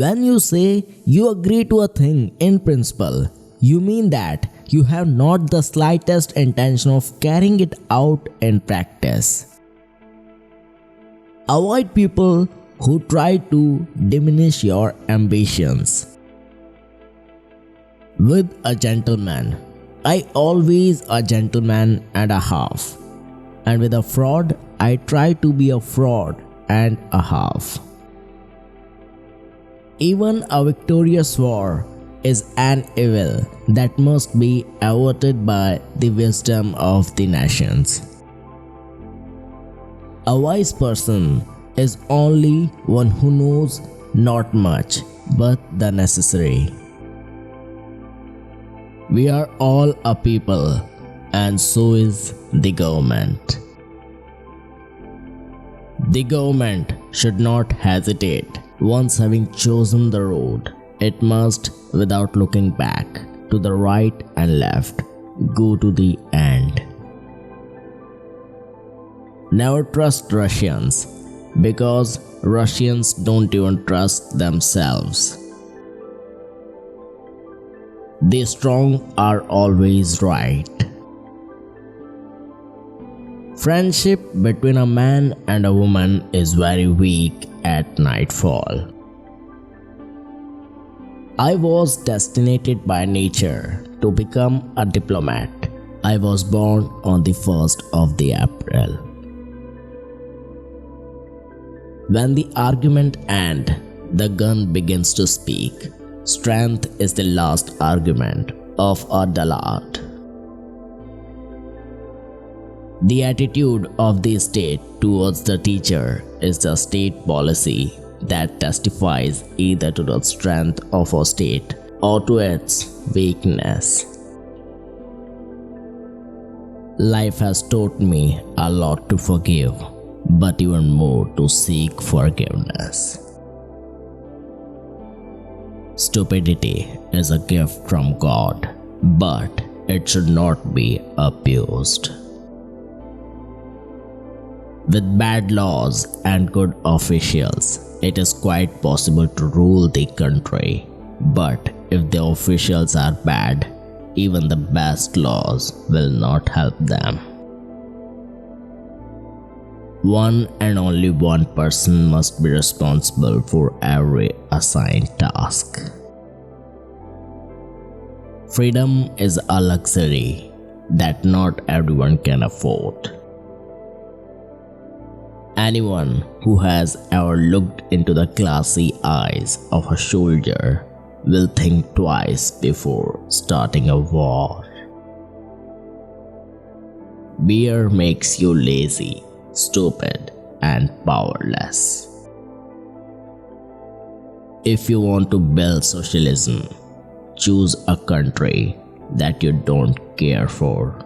When you say you agree to a thing in principle, you mean that you have not the slightest intention of carrying it out in practice. Avoid people who try to diminish your ambitions. With a gentleman, I always a gentleman and a half. And with a fraud, I try to be a fraud and a half. Even a victorious war is an evil that must be averted by the wisdom of the nations. A wise person is only one who knows not much but the necessary. We are all a people, and so is the government. The government should not hesitate. Once having chosen the road, it must, without looking back, to the right and left, go to the end. Never trust Russians, because Russians don't even trust themselves. The strong are always right. Friendship between a man and a woman is very weak at nightfall. I was destined by nature to become a diplomat. I was born on the 1st of the April. When the argument ends, the gun begins to speak. Strength is the last argument of a dullard. The attitude of the state towards the teacher is the state policy that testifies either to the strength of a state or to its weakness. Life has taught me a lot to forgive, but even more to seek forgiveness. Stupidity is a gift from God, but it should not be abused. With bad laws and good officials, it is quite possible to rule the country. But if the officials are bad, even the best laws will not help them. One and only one person must be responsible for every assigned task. Freedom is a luxury that not everyone can afford. Anyone who has ever looked into the glassy eyes of a soldier will think twice before starting a war. Beer makes you lazy, stupid, and powerless. If you want to build socialism, choose a country that you don't care for.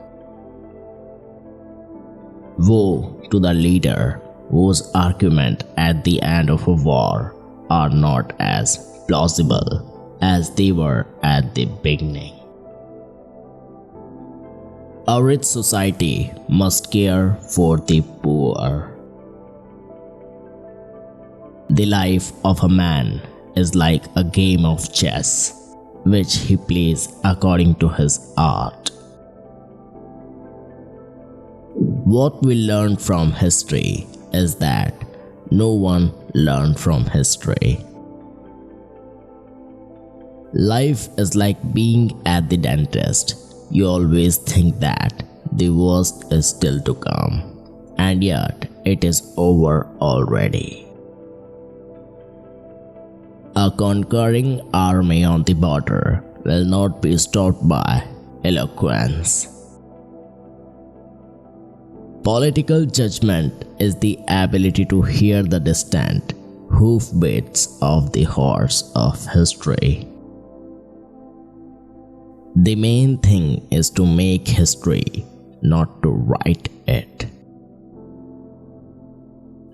Woe to the leader whose argument at the end of a war are not as plausible as they were at the beginning. A rich society must care for the poor. The life of a man is like a game of chess, which he plays according to his art. What we learn from history is that no one learned from history. Life is like being at the dentist. You always think that the worst is still to come, and yet it is over already. A conquering army on the border will not be stopped by eloquence. Political judgment is the ability to hear the distant hoofbeats of the horse of history. The main thing is to make history, not to write it.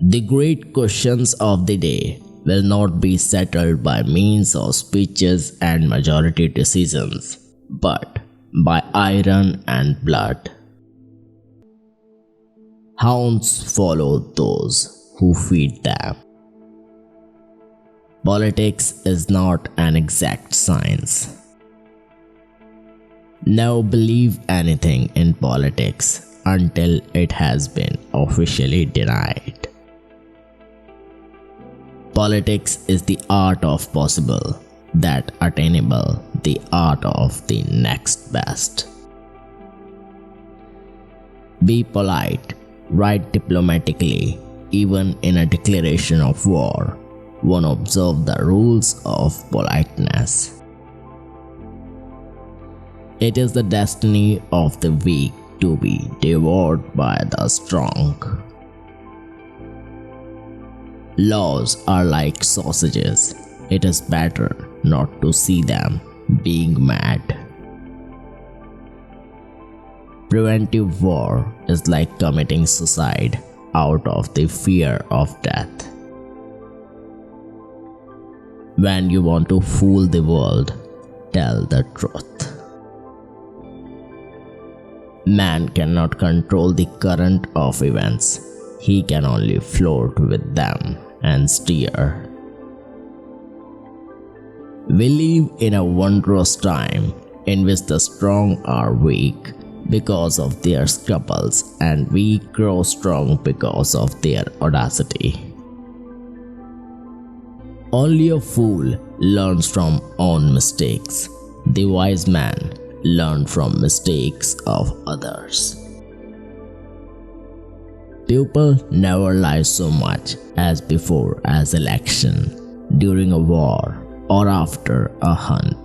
The great questions of the day will not be settled by means of speeches and majority decisions, but by iron and blood. Hounds follow those who feed them. Politics is not an exact science. Never believe anything in politics until it has been officially denied. Politics is the art of possible, that attainable, the art of the next best. Be polite, write diplomatically, even in a declaration of war. One observe the rules of politeness. It is the destiny of the weak to be devoured by the strong. Laws are like sausages. It is better not to see them being mad. Preventive war is like committing suicide out of the fear of death. When you want to fool the world, tell the truth. Man cannot control the current of events. He can only float with them and steer. We live in a wondrous time in which the strong are weak because of their scruples, and weak grow strong because of their audacity. Only a fool learns from own mistakes. The wise man learns from mistakes of others. People never lie so much as before as election, during a war, or after a hunt.